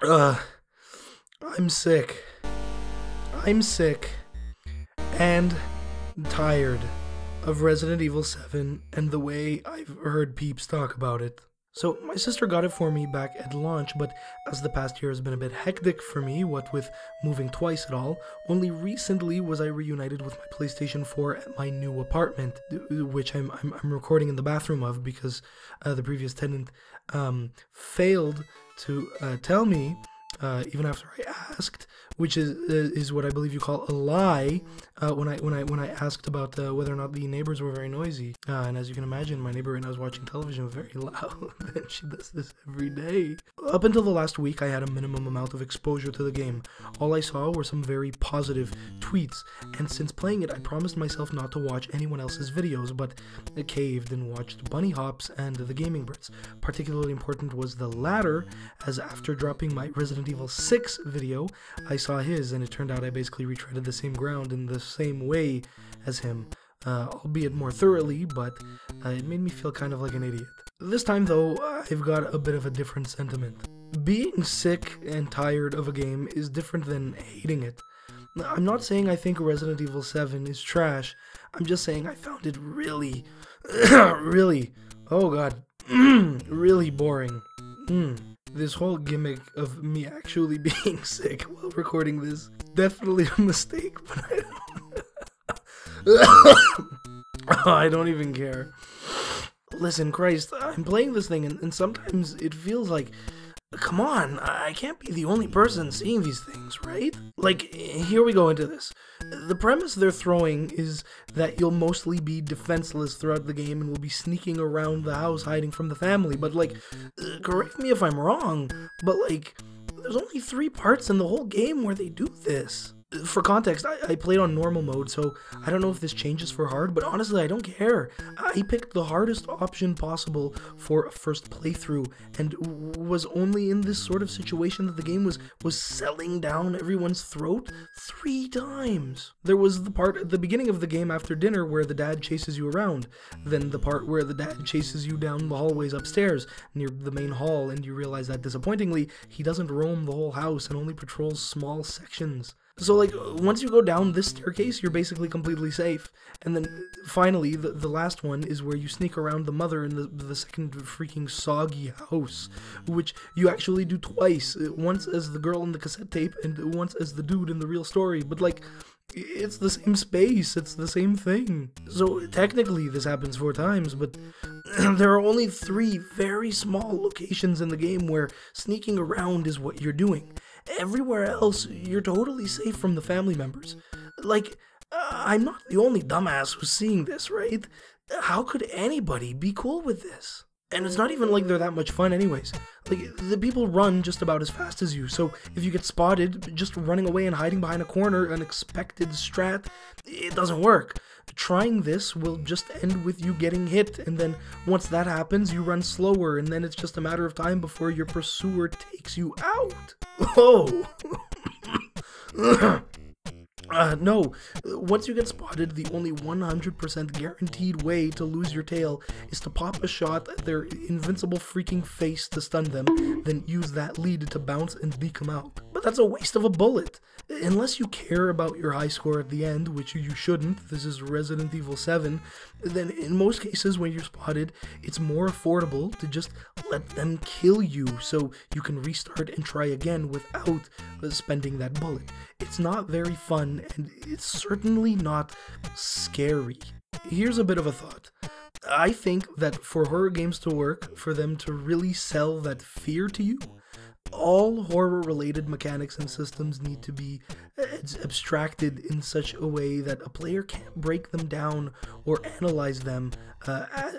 though. I'm sick. I'm sick and tired of Resident Evil 7 and the way I've heard peeps talk about it. So my sister got it for me back at launch, but as the past year has been a bit hectic for me, what with moving twice at all, only recently was I reunited with my PlayStation 4 at my new apartment, which I'm recording in the bathroom of because the previous tenant failed to tell me, even after I asked, which is what I believe you call a lie, when I asked about whether or not the neighbors were very noisy. And as you can imagine, my neighbor right now is watching television very loud, and she does this every day. Up until the last week, I had a minimum amount of exposure to the game. All I saw were some very positive tweets, and since playing it, I promised myself not to watch anyone else's videos, but I caved and watched Bunny Hops and the Gaming Brits. Particularly important was the latter, as after dropping my Resident Evil 6 video, I saw his, and it turned out I basically retreaded the same ground in the same way as him, albeit more thoroughly, but it made me feel kind of like an idiot. This time though, I've got a bit of a different sentiment. Being sick and tired of a game is different than hating it. I'm not saying I think Resident Evil 7 is trash, I'm just saying I found it really, oh god, really boring. This whole gimmick of me actually being sick while recording this, definitely a mistake, but I don't even care. Listen, Christ, I'm playing this thing and sometimes it feels like, come on, I can't be the only person seeing these things, right? Like, here we go into this. The premise they're throwing is that you'll mostly be defenseless throughout the game and will be sneaking around the house hiding from the family, but like, correct me if I'm wrong, but like, there's only 3 parts in the whole game where they do this. For context, I played on normal mode, so I don't know if this changes for hard, but honestly, I don't care. I picked the hardest option possible for a first playthrough, and was only in this sort of situation that the game was selling down everyone's throat 3 times. There was the part at the beginning of the game after dinner where the dad chases you around, then the part where the dad chases you down the hallways upstairs near the main hall, and you realize that disappointingly, he doesn't roam the whole house and only patrols small sections. So, like, once you go down this staircase, you're basically completely safe. And then, finally, the last one is where you sneak around the mother in the second freaking soggy house, which you actually do twice. Once as the girl in the cassette tape, and once as the dude in the real story. But, like, it's the same space, it's the same thing. So, technically, this happens 4 times, but there are only 3 very small locations in the game where sneaking around is what you're doing. Everywhere else, you're totally safe from the family members. Like, I'm not the only dumbass who's seeing this, right? How could anybody be cool with this? And it's not even like they're that much fun anyways. Like, the people run just about as fast as you, so if you get spotted, just running away and hiding behind a corner, an expected strat, it doesn't work. Trying this will just end with you getting hit, and then once that happens, you run slower, and then it's just a matter of time before your pursuer takes you out. Oh! No, once you get spotted, the only 100% guaranteed way to lose your tail is to pop a shot at their invincible freaking face to stun them, then use that lead to bounce and deke them out. But that's a waste of a bullet. Unless you care about your high score at the end, which you shouldn't, this is Resident Evil 7, then in most cases when you're spotted, it's more affordable to just let them kill you so you can restart and try again without spending that bullet. It's not very fun, and it's certainly not scary. Here's a bit of a thought. I think that for horror games to work, for them to really sell that fear to you, all horror-related mechanics and systems need to be abstracted in such a way that a player can't break them down or analyze them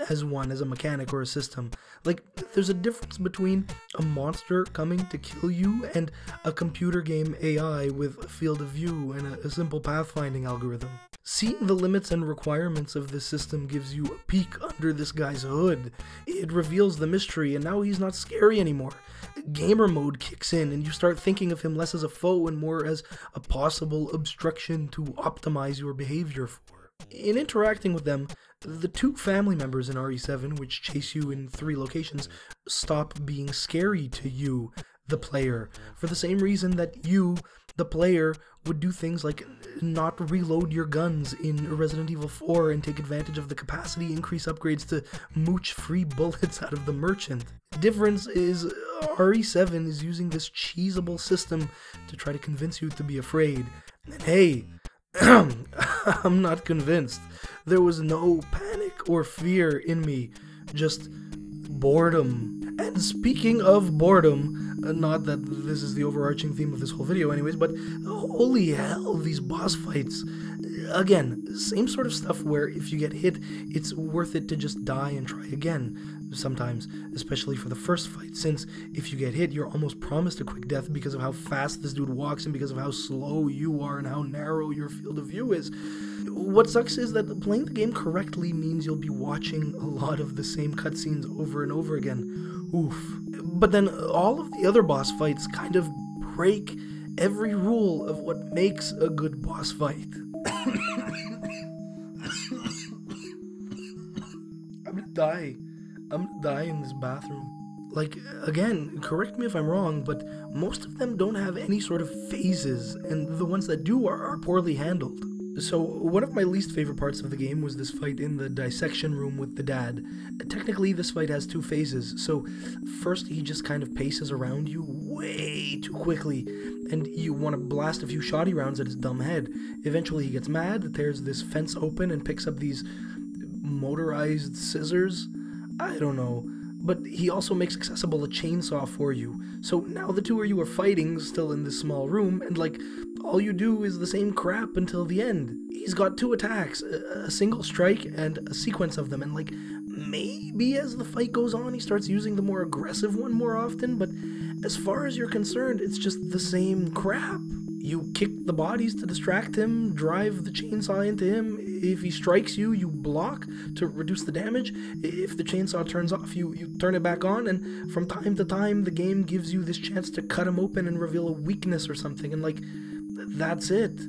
as a mechanic or a system. Like, there's a difference between a monster coming to kill you and a computer game AI with a field of view and a simple pathfinding algorithm. Seeing the limits and requirements of this system gives you a peek under this guy's hood. It reveals the mystery, and now he's not scary anymore. Gamer mode kicks in, and you start thinking of him less as a foe and more as a possible obstruction to optimize your behavior for. In interacting with them, The 2 family members in RE7, which chase you in 3 locations, stop being scary to you, the player, for the same reason that you, the player, would do things like not reload your guns in Resident Evil 4 and take advantage of the capacity increase upgrades to mooch free bullets out of the merchant. The difference is RE7 is using this cheesable system to try to convince you to be afraid. And hey, I'm not convinced. There was no panic or fear in me, just boredom. And speaking of boredom, not that this is the overarching theme of this whole video anyways, but holy hell, these boss fights. Again, same sort of stuff where if you get hit, it's worth it to just die and try again. Sometimes, especially for the first fight, since if you get hit, you're almost promised a quick death because of how fast this dude walks and because of how slow you are and how narrow your field of view is. What sucks is that playing the game correctly means you'll be watching a lot of the same cutscenes over and over again. Oof. But then all of the other boss fights kind of break every rule of what makes a good boss fight. I'm gonna die. I'm gonna die in this bathroom. Like, again, correct me if I'm wrong, but most of them don't have any sort of phases, and the ones that do are poorly handled. So, one of my least favorite parts of the game was this fight in the dissection room with the dad. Technically, this fight has 2 phases, so first he just kind of paces around you way too quickly, and you want to blast a few shoddy rounds at his dumb head. Eventually he gets mad, tears this fence open, and picks up these motorized scissors? I don't know. But he also makes accessible a chainsaw for you. So now the 2 of you are fighting still in this small room, and like, all you do is the same crap until the end. He's got 2 attacks, a single strike and a sequence of them, and like, maybe as the fight goes on he starts using the more aggressive one more often, but as far as you're concerned, it's just the same crap. You kick the bodies to distract him, drive the chainsaw into him. If he strikes you, you block to reduce the damage. If the chainsaw turns off, you turn it back on, and from time to time, the game gives you this chance to cut him open and reveal a weakness or something, and like, that's it.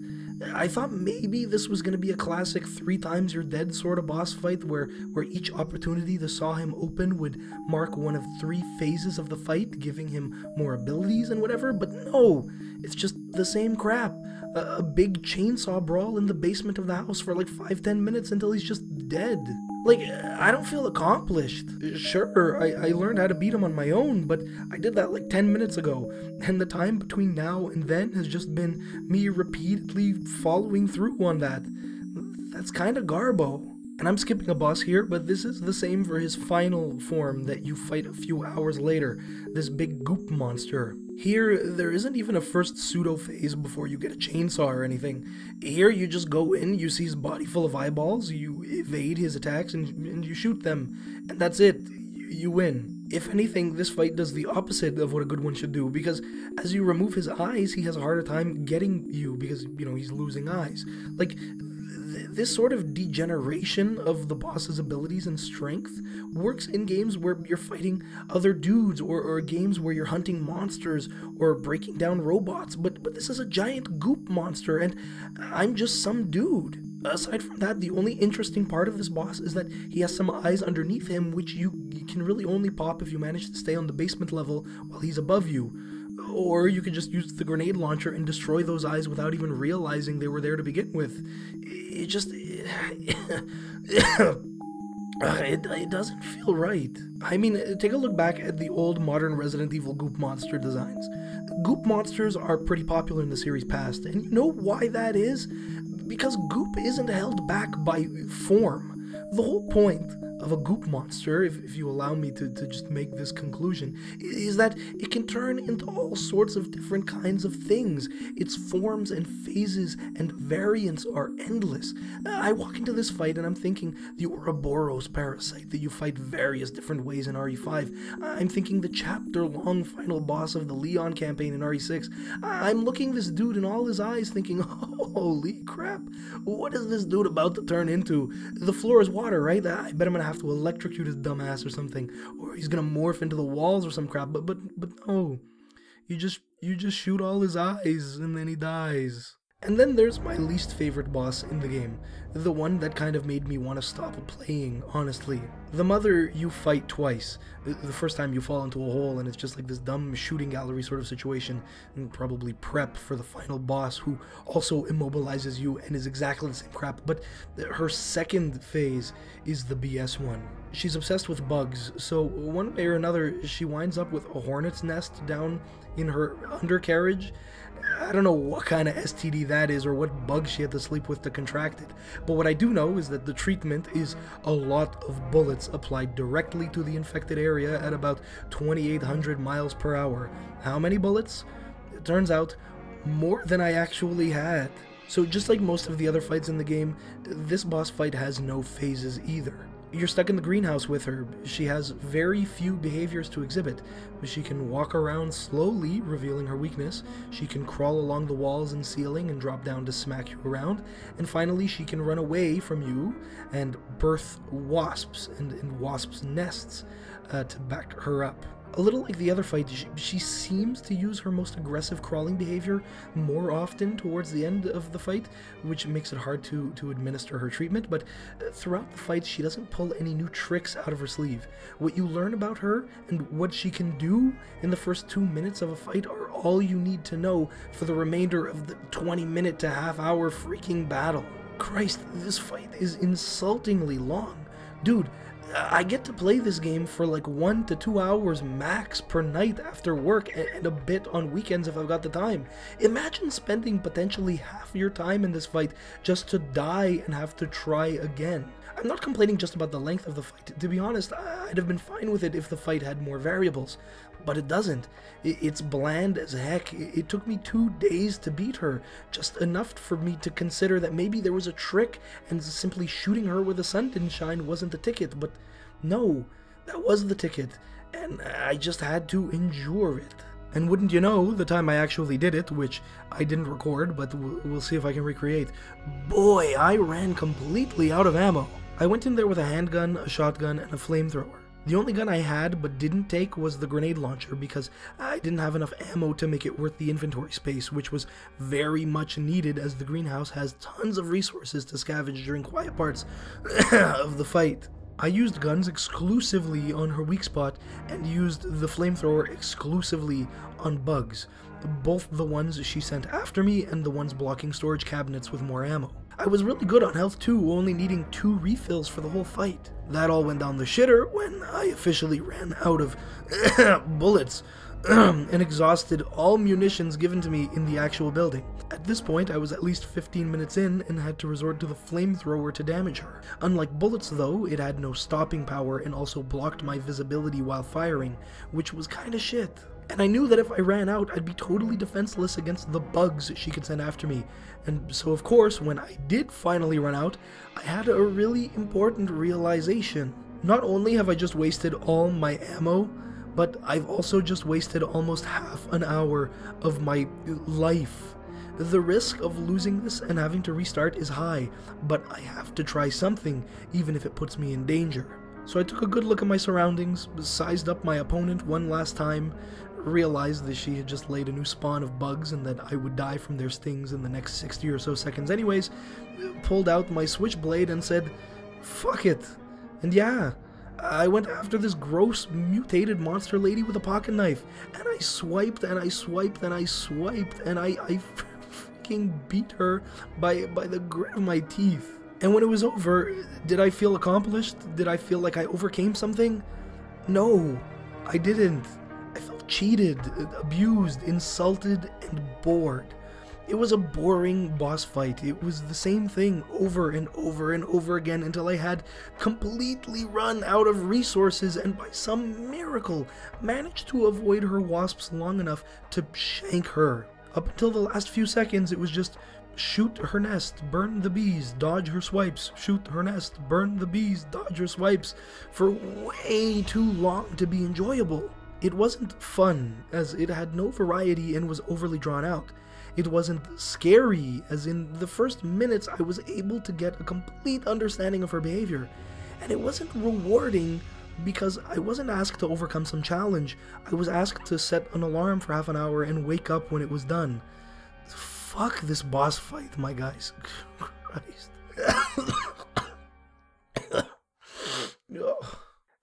I thought maybe this was going to be a classic 3 times you're dead sort of boss fight where each opportunity to saw him open would mark one of 3 phases of the fight, giving him more abilities and whatever, but no, it's just the same crap. A big chainsaw brawl in the basement of the house for like 5-10 minutes until he's just dead. Like, I don't feel accomplished. Sure, I learned how to beat him on my own, but I did that like 10 minutes ago, and the time between now and then has just been me repeatedly following through on that. That's kinda garbo. And I'm skipping a boss here, but this is the same for his final form that you fight a few hours later, this big goop monster. Here, there isn't even a first pseudo phase before you get a chainsaw or anything. Here, you just go in, you see his body full of eyeballs, you evade his attacks, and you shoot them. And that's it. You win. If anything, this fight does the opposite of what a good one should do, because as you remove his eyes, he has a harder time getting you because, he's losing eyes. Like, this sort of degeneration of the boss's abilities and strength works in games where you're fighting other dudes, or games where you're hunting monsters or breaking down robots, but this is a giant goop monster, and I'm just some dude. Aside from that, the only interesting part of this boss is that he has some eyes underneath him, which you can really only pop if you manage to stay on the basement level while he's above you. Or you could just use the grenade launcher and destroy those eyes without even realizing they were there to begin with. It just... it doesn't feel right. I mean, take a look back at the old modern Resident Evil goop monster designs. Goop monsters are pretty popular in the series past, and you know why that is? Because goop isn't held back by form. The whole point of a goop monster, if you allow me to just make this conclusion, is that it can turn into all sorts of different kinds of things. Its forms and phases and variants are endless. I walk into this fight and I'm thinking the Ouroboros parasite that you fight various different ways in RE5. I'm thinking the chapter-long final boss of the Leon campaign in RE6. I'm looking this dude in all his eyes thinking, holy crap, what is this dude about to turn into? The floor is water, right? I bet I'm gonna have to electrocute his dumbass or something, or he's gonna morph into the walls or some crap. But no, you just shoot all his eyes and then he dies. And then there's my least favorite boss in the game, the one that kind of made me want to stop playing, honestly. The mother you fight twice. The first time you fall into a hole and it's just like this dumb shooting gallery sort of situation, and probably prep for the final boss who also immobilizes you and is exactly the same crap, but her second phase is the BS one. She's obsessed with bugs, so one way or another she winds up with a hornet's nest down in her undercarriage. I don't know what kind of STD that is or what bug she had to sleep with to contract it, but what I do know is that the treatment is a lot of bullets applied directly to the infected area at about 2,800 miles per hour. How many bullets? It turns out more than I actually had. So just like most of the other fights in the game, this boss fight has no phases either. You're stuck in the greenhouse with her. She has very few behaviors to exhibit. She can walk around slowly, revealing her weakness. She can crawl along the walls and ceiling and drop down to smack you around. And finally, she can run away from you and birth wasps and wasps' nests to back her up. A little like the other fight, she seems to use her most aggressive crawling behavior more often towards the end of the fight, which makes it hard to administer her treatment, but throughout the fight she doesn't pull any new tricks out of her sleeve. What you learn about her and what she can do in the first 2 minutes of a fight are all you need to know for the remainder of the 20-minute to half-hour freaking battle. Christ, this fight is insultingly long. Dude, I get to play this game for like 1 to 2 hours max per night after work and a bit on weekends if I've got the time. Imagine spending potentially half your time in this fight just to die and have to try again. I'm not complaining just about the length of the fight. To be honest, I'd have been fine with it if the fight had more variables. But it doesn't. It's bland as heck. It took me 2 days to beat her, just enough for me to consider that maybe there was a trick and simply shooting her where the sun didn't shine wasn't the ticket. But no, that was the ticket, and I just had to endure it. And wouldn't you know, the time I actually did it, which I didn't record, but we'll see if I can recreate, boy, I ran completely out of ammo. I went in there with a handgun, a shotgun, and a flamethrower. The only gun I had but didn't take was the grenade launcher because I didn't have enough ammo to make it worth the inventory space, which was very much needed as the greenhouse has tons of resources to scavenge during quiet parts of the fight. I used guns exclusively on her weak spot and used the flamethrower exclusively on bugs, both the ones she sent after me and the ones blocking storage cabinets with more ammo. I was really good on health too, only needing 2 refills for the whole fight. That all went down the shitter when I officially ran out of bullets and exhausted all munitions given to me in the actual building. At this point, I was at least 15 minutes in and had to resort to the flamethrower to damage her. Unlike bullets though, it had no stopping power and also blocked my visibility while firing, which was kinda shit. And I knew that if I ran out, I'd be totally defenseless against the bugs she could send after me. And so of course, when I did finally run out, I had a really important realization. Not only have I just wasted all my ammo, but I've also just wasted almost half an hour of my life. The risk of losing this and having to restart is high, but I have to try something, even if it puts me in danger. So I took a good look at my surroundings, sized up my opponent one last time, realized that she had just laid a new spawn of bugs and that I would die from their stings in the next 60 or so seconds anyways, pulled out my switchblade and said, fuck it. And yeah, I went after this gross mutated monster lady with a pocket knife, and I swiped and I swiped and I swiped, and I freaking beat her by the grit of my teeth. And when it was over, did I feel accomplished? Did I feel like I overcame something? No, I didn't. I felt cheated, abused, insulted, and bored. It was a boring boss fight. It was the same thing over and over and over again until I had completely run out of resources and by some miracle managed to avoid her wasps long enough to shank her. Up until the last few seconds, it was just shoot her nest, burn the bees, dodge her swipes, shoot her nest, burn the bees, dodge her swipes, for way too long to be enjoyable. It wasn't fun, as it had no variety and was overly drawn out. It wasn't scary, as in the first minutes I was able to get a complete understanding of her behavior. And it wasn't rewarding because I wasn't asked to overcome some challenge. I was asked to set an alarm for half an hour and wake up when it was done. fuck this boss fight, my guys. Christ.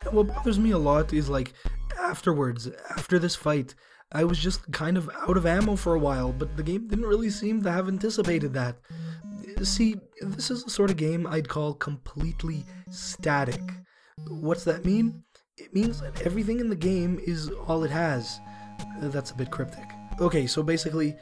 And what bothers me a lot is, like, afterwards, after this fight, I was just kind of out of ammo for a while, but the game didn't really seem to have anticipated that. See, this is the sort of game I'd call completely static. What's that mean? It means that everything in the game is all it has. That's a bit cryptic. Okay, so basically,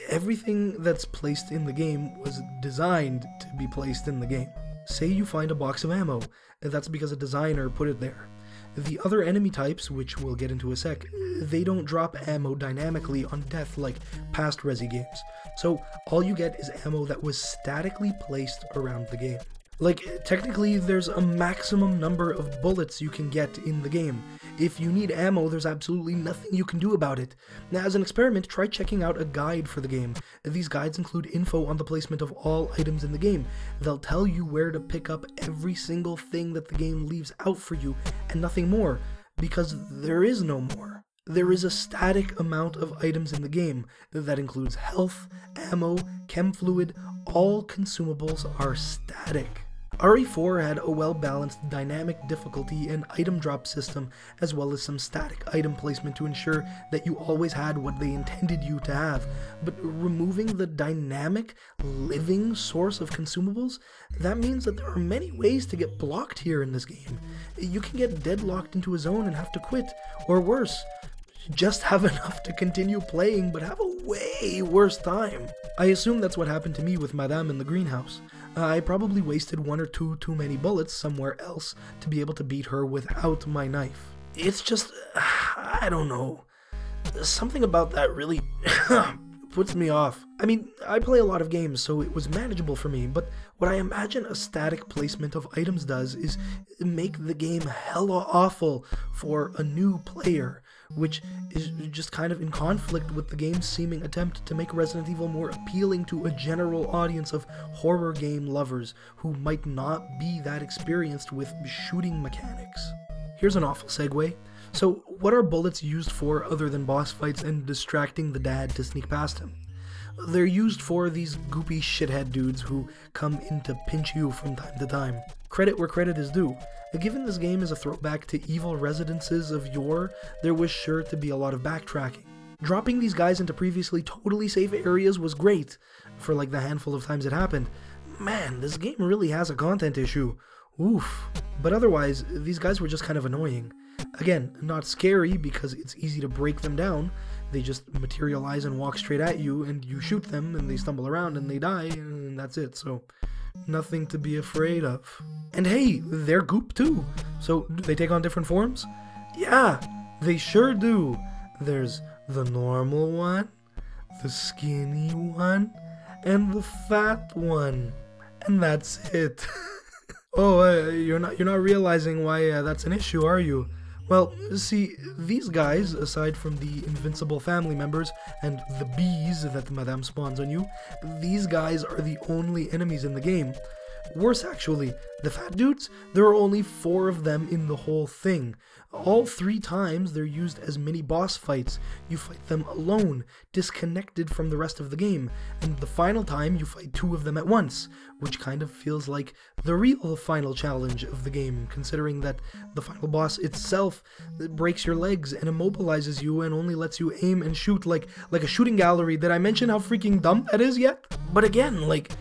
everything that's placed in the game was designed to be placed in the game. Say you find a box of ammo, that's because a designer put it there. The other enemy types, which we'll get into a sec, they don't drop ammo dynamically on death like past Resi games. So all you get is ammo that was statically placed around the game. Like, technically, there's a maximum number of bullets you can get in the game. If you need ammo, there's absolutely nothing you can do about it. Now, as an experiment, try checking out a guide for the game. These guides include info on the placement of all items in the game. They'll tell you where to pick up every single thing that the game leaves out for you, and nothing more, because there is no more. There is a static amount of items in the game that includes health, ammo, chem fluid. All consumables are static. RE4 had a well-balanced dynamic difficulty and item drop system, as well as some static item placement to ensure that you always had what they intended you to have. But removing the dynamic, living source of consumables, that means that there are many ways to get blocked here in this game. You can get deadlocked into a zone and have to quit, or worse, just have enough to continue playing but have a way worse time. I assume that's what happened to me with Madame in the greenhouse. I probably wasted one or two too many bullets somewhere else to be able to beat her without my knife. It's just, I don't know. Something about that really puts me off. I mean, I play a lot of games, so it was manageable for me, but what I imagine a static placement of items does is make the game hella awful for a new player, which is just kind of in conflict with the game's seeming attempt to make Resident Evil more appealing to a general audience of horror game lovers who might not be that experienced with shooting mechanics. Here's an awful segue. So, what are bullets used for other than boss fights and distracting the dad to sneak past him? They're used for these goopy shithead dudes who come in to pinch you from time to time. Credit where credit is due. Given this game is a throwback to evil residences of yore, there was sure to be a lot of backtracking. Dropping these guys into previously totally safe areas was great, for like the handful of times it happened. Man, this game really has a content issue. Oof. But otherwise, these guys were just kind of annoying. Again, not scary because it's easy to break them down. They just materialize and walk straight at you, and you shoot them, and they stumble around, and they die, and that's it, so nothing to be afraid of. And hey, they're goop too. So, do they take on different forms? Yeah, they sure do. There's the normal one, the skinny one, and the fat one. And that's it. Oh, you're not realizing why that's an issue, are you? Well, see, these guys, aside from the invincible family members and the bees that Madame spawns on you, these guys are the only enemies in the game. Worse actually, the fat dudes, there are only 4 of them in the whole thing. All 3 times they're used as mini boss fights. You fight them alone, disconnected from the rest of the game, and the final time you fight 2 of them at once, which kind of feels like the real final challenge of the game, considering that the final boss itself breaks your legs and immobilizes you and only lets you aim and shoot like a shooting gallery. Did I mention how freaking dumb that is yet? But again, like,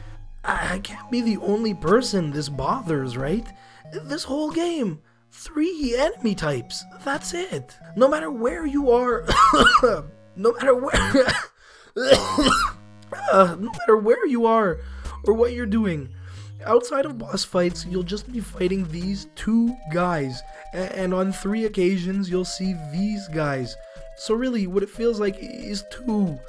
I can't be the only person this bothers, right? This whole game, 3 enemy types, that's it. No matter where you are, no matter where you are or what you're doing, outside of boss fights, you'll just be fighting these 2 guys, and on 3 occasions you'll see these guys. So really, what it feels like is two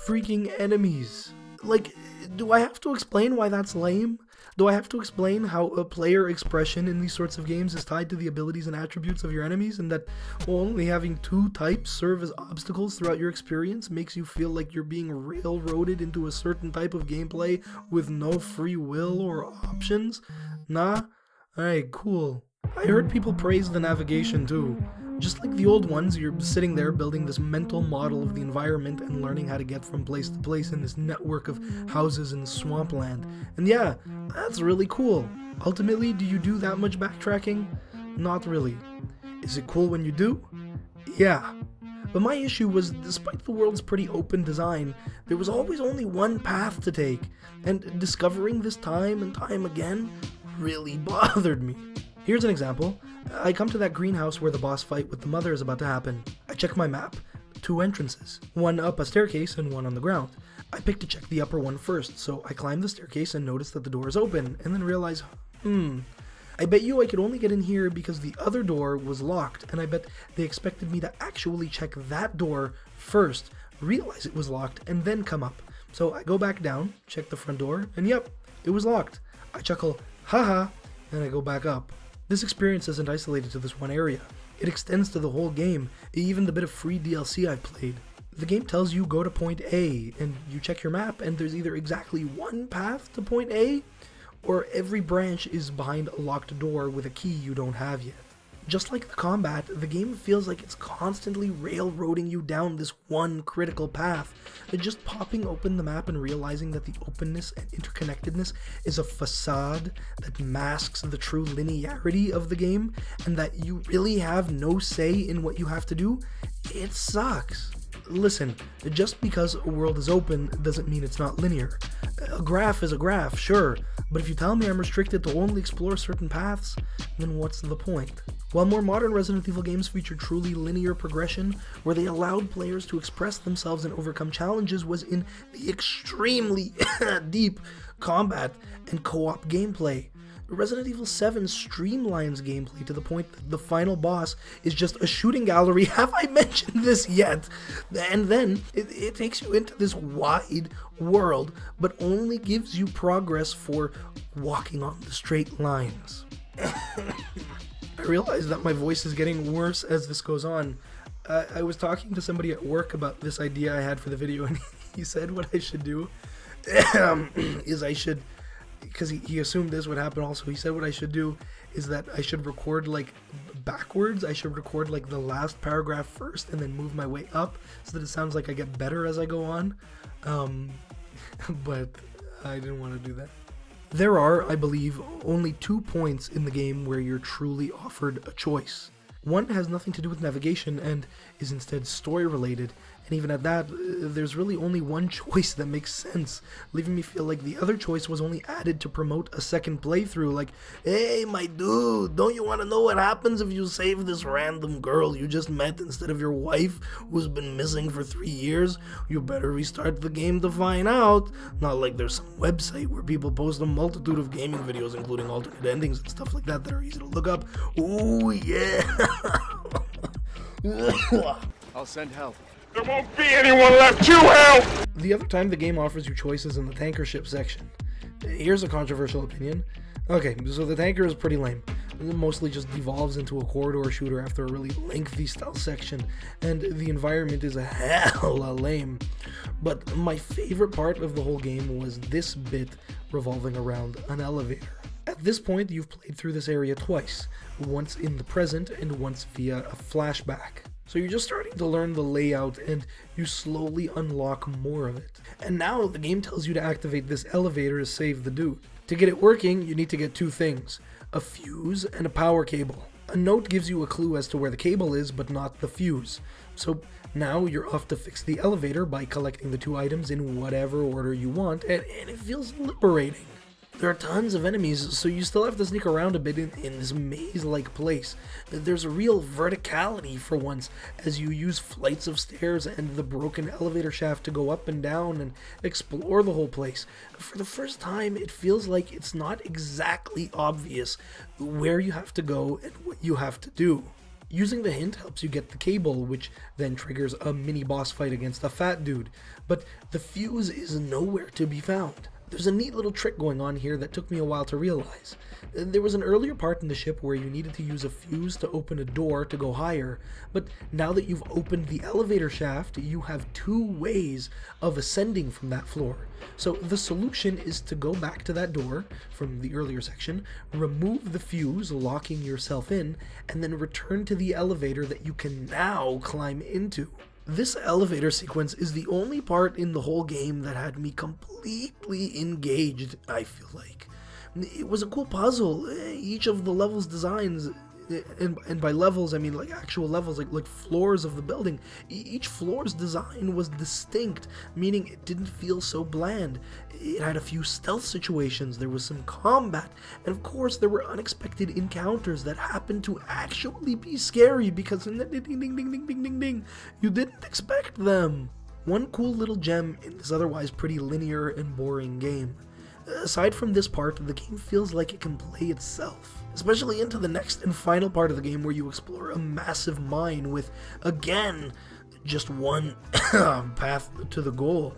freaking enemies. Like, do I have to explain why that's lame? Do I have to explain how a player expression in these sorts of games is tied to the abilities and attributes of your enemies, and that only having 2 types serve as obstacles throughout your experience makes you feel like you're being railroaded into a certain type of gameplay with no free will or options? Nah? Alright, cool. I heard people praise the navigation too. Just like the old ones, you're sitting there building this mental model of the environment and learning how to get from place to place in this network of houses in swampland. And yeah, that's really cool. Ultimately, do you do that much backtracking? Not really. Is it cool when you do? Yeah. But my issue was, despite the world's pretty open design, there was always only one path to take, and discovering this time and time again really bothered me. Here's an example. I come to that greenhouse where the boss fight with the mother is about to happen. I check my map. 2 entrances. One up a staircase and one on the ground. I pick to check the upper one first, so I climb the staircase and notice that the door is open, and then realize, I bet you I could only get in here because the other door was locked, and I bet they expected me to actually check that door first, realize it was locked, and then come up. So I go back down, check the front door, and yep, it was locked. I chuckle, haha, and I go back up. This experience isn't isolated to this one area. It extends to the whole game, even the bit of free DLC I've played. The game tells you go to point A, and you check your map, and there's either exactly one path to point A, or every branch is behind a locked door with a key you don't have yet. Just like the combat, the game feels like it's constantly railroading you down this one critical path, and just popping open the map and realizing that the openness and interconnectedness is a facade that masks the true linearity of the game, and that you really have no say in what you have to do, it sucks. Listen, just because a world is open doesn't mean it's not linear. A graph is a graph, sure, but if you tell me I'm restricted to only explore certain paths, then what's the point? While more modern Resident Evil games feature truly linear progression, where they allowed players to express themselves and overcome challenges was in the extremely deep combat and co-op gameplay. Resident Evil 7 streamlines gameplay to the point that the final boss is just a shooting gallery. Have I mentioned this yet? And then it takes you into this wide world, but only gives you progress for walking on the straight lines. I realize that my voice is getting worse as this goes on. I was talking to somebody at work about this idea I had for the video, and he said what I should do is I should, because he assumed this would happen also, he said what I should do is that I should record like backwards. I should record like the last paragraph first and then move my way up so that it sounds like I get better as I go on. But I didn't want to do that. There are, I believe, only 2 points in the game where you're truly offered a choice. One has nothing to do with navigation and is instead story related, and even at that, there's really only one choice that makes sense, leaving me feel like the other choice was only added to promote a second playthrough, like, hey my dude, don't you want to know what happens if you save this random girl you just met instead of your wife who's been missing for 3 years? You better restart the game to find out. Not like there's some website where people post a multitude of gaming videos including alternate endings and stuff like that that are easy to look up. Ooh yeah. I'll send help. There won't be anyone left to help! The other time the game offers you choices in the tanker ship section. Here's a controversial opinion. Okay, so the tanker is pretty lame. It mostly just devolves into a corridor shooter after a really lengthy stealth section, and the environment is a hella lame. But my favorite part of the whole game was this bit revolving around an elevator. At this point, you've played through this area twice, once in the present and once via a flashback. So you're just starting to learn the layout and you slowly unlock more of it. And now the game tells you to activate this elevator to save the dude. To get it working, you need to get 2 things, a fuse and a power cable. A note gives you a clue as to where the cable is, but not the fuse. So now you're off to fix the elevator by collecting the 2 items in whatever order you want, and it feels liberating. There are tons of enemies, so you still have to sneak around a bit in this maze-like place. There's a real verticality for once, as you use flights of stairs and the broken elevator shaft to go up and down and explore the whole place. For the first time, it feels like it's not exactly obvious where you have to go and what you have to do. Using the hint helps you get the cable, which then triggers a mini boss fight against a fat dude, but the fuse is nowhere to be found. There's a neat little trick going on here that took me a while to realize. There was an earlier part in the ship where you needed to use a fuse to open a door to go higher, but now that you've opened the elevator shaft, you have 2 ways of ascending from that floor. So the solution is to go back to that door from the earlier section, remove the fuse, locking yourself in, and then return to the elevator that you can now climb into. This elevator sequence is the only part in the whole game that had me completely engaged, I feel like. It was a cool puzzle. Each of the levels designs, and by levels I mean like actual levels, like floors of the building, each floor's design was distinct, meaning it didn't feel so bland. It had a few stealth situations, there was some combat, and of course there were unexpected encounters that happened to actually be scary because ding ding ding ding ding ding ding, you didn't expect them. One cool little gem in this otherwise pretty linear and boring game. Aside from this part, the game feels like it can play itself, especially into the next and final part of the game where you explore a massive mine with, again, just one path to the goal.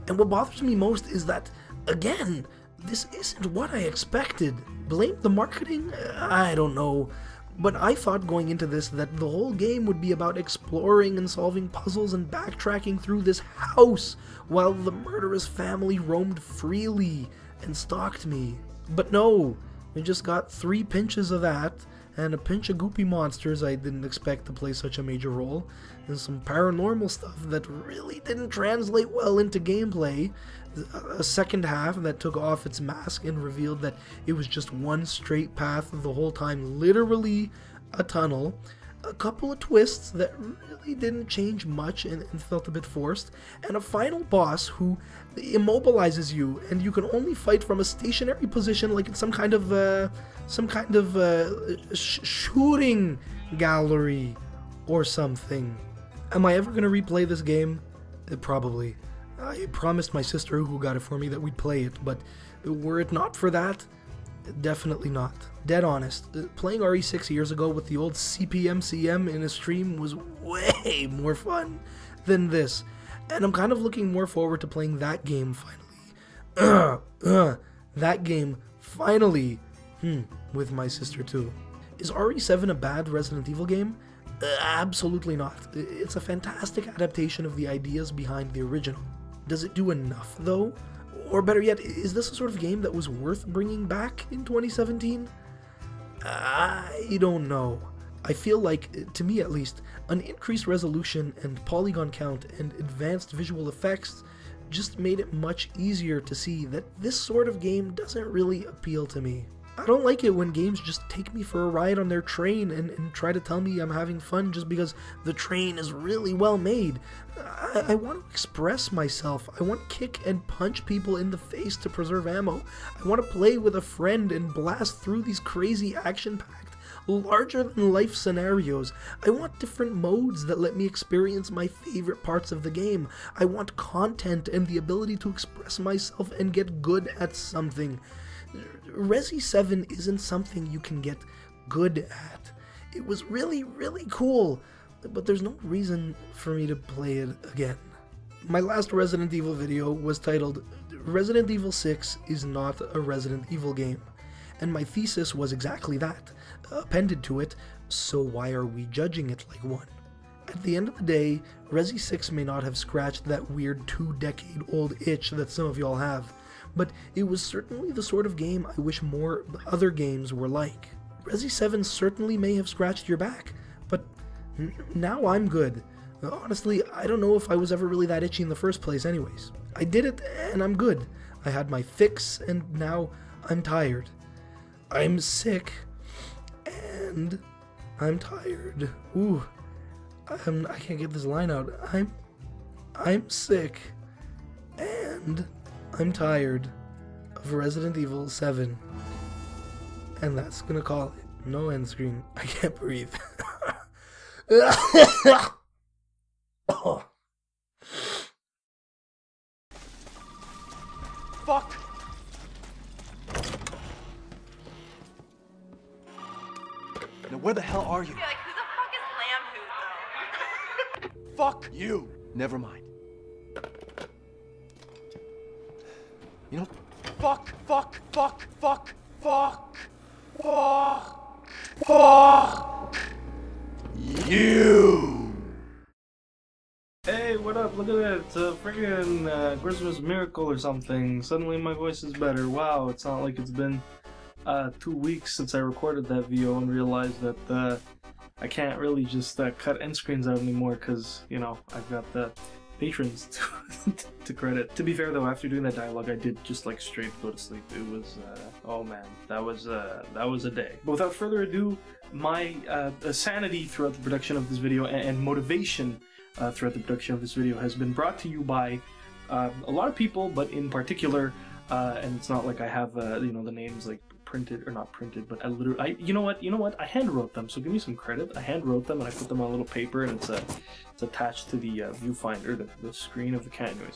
And what bothers me most is that, again, this isn't what I expected. Blame the marketing? I don't know. But I thought going into this that the whole game would be about exploring and solving puzzles and backtracking through this house while the murderous family roamed freely and stalked me. But no, we just got 3 pinches of that, and a pinch of goopy monsters I didn't expect to play such a major role, and some paranormal stuff that really didn't translate well into gameplay, a second half that took off its mask and revealed that it was just one straight path the whole time, literally a tunnel, a couple of twists that really didn't change much and felt a bit forced, and a final boss who immobilizes you and you can only fight from a stationary position like it's some kind of shooting gallery or something. Am I ever going to replay this game? Probably. I promised my sister who got it for me that we'd play it, but were it not for that, definitely not. Dead honest. Playing RE6 years ago with the old CPMCM in a stream was way more fun than this, and I'm kind of looking more forward to playing that game finally. That game finally, with my sister too. Is RE7 a bad Resident Evil game? Absolutely not. It's a fantastic adaptation of the ideas behind the original. Does it do enough though? Or better yet, is this a sort of game that was worth bringing back in 2017? I don't know. I feel like, to me at least, an increased resolution and polygon count and advanced visual effects just made it much easier to see that this sort of game doesn't really appeal to me. I don't like it when games just take me for a ride on their train and try to tell me I'm having fun just because the train is really well made. I want to express myself. I want to kick and punch people in the face to preserve ammo. I want to play with a friend and blast through these crazy action-packed, larger-than-life scenarios. I want different modes that let me experience my favorite parts of the game. I want content and the ability to express myself and get good at something. RE7 isn't something you can get good at. It was really, really cool, but there's no reason for me to play it again. My last Resident Evil video was titled, Resident Evil 6 is not a Resident Evil game, and my thesis was exactly that, appended to it, so why are we judging it like one? At the end of the day, Resi 6 may not have scratched that weird 2-decade-old itch that some of y'all have, but it was certainly the sort of game I wish more other games were like. Resi 7 certainly may have scratched your back, but now I'm good. Honestly, I don't know if I was ever really that itchy in the first place anyways. I did it, and I'm good. I had my fix, and now I'm tired. I'm sick, and I'm tired. Ooh, I can't get this line out. I'm sick, and I'm tired of Resident Evil 7. And that's gonna call it. No end screen. I can't breathe. Oh. Fuck! Now where the hell are you? Yeah, like, who the fuck is LambHoot, though? Fuck you! Never mind. You know, Fuck, fuck, fuck, fuck, fuck, fuck, fuck you! Hey, what up? Look at that. It's a friggin' Christmas miracle or something. Suddenly my voice is better. Wow, it's not like it's been 2 weeks since I recorded that video and realized that I can't really just cut end screens out anymore because, you know, I've got the patrons to credit. To be fair though, after doing that dialogue, I did just like straight go to sleep. It was, oh man, that was a day. But without further ado, my sanity throughout the production of this video and motivation throughout the production of this video has been brought to you by a lot of people, but in particular, and it's not like I have, you know, the names like printed or not printed, but you know what, I hand wrote them, so give me some credit. I hand wrote them and I put them on a little paper, and it's attached to the viewfinder, the screen of the camera.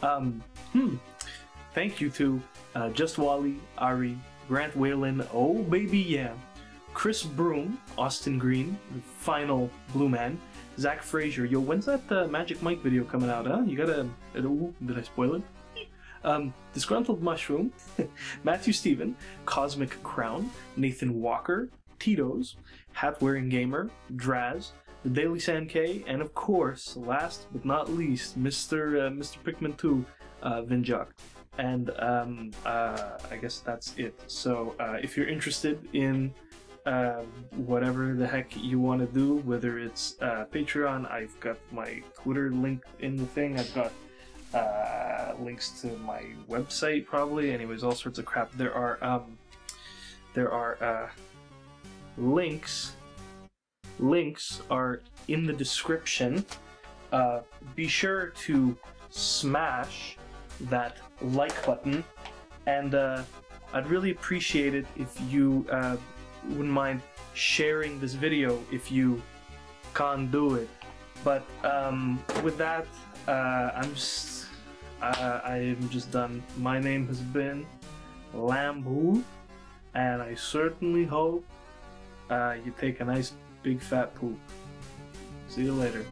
Anyways, thank you to Just Wally, Ari, Grant Whalen, oh baby yeah, Chris Broom, Austin Green, the final Blue Man, Zach Frazier. Yo, when's that Magic Mike video coming out, huh? You gotta, ooh, did I spoil it? Disgruntled Mushroom, Matthew Steven, Cosmic Crown, Nathan Walker, Tito's, Hat-Wearing Gamer, Draz, The Daily San K, and of course, last but not least, Mr. Pikmin 2, Vinjak. And I guess that's it. So if you're interested in whatever the heck you want to do, whether it's Patreon, I've got my Twitter link in the thing, I've got links to my website probably, anyways, all sorts of crap. There are links are in the description. Be sure to smash that like button, and I'd really appreciate it if you wouldn't mind sharing this video if you can't do it. But with that, I'm just done. My name has been LambHoot, and I certainly hope you take a nice big fat poop. See you later.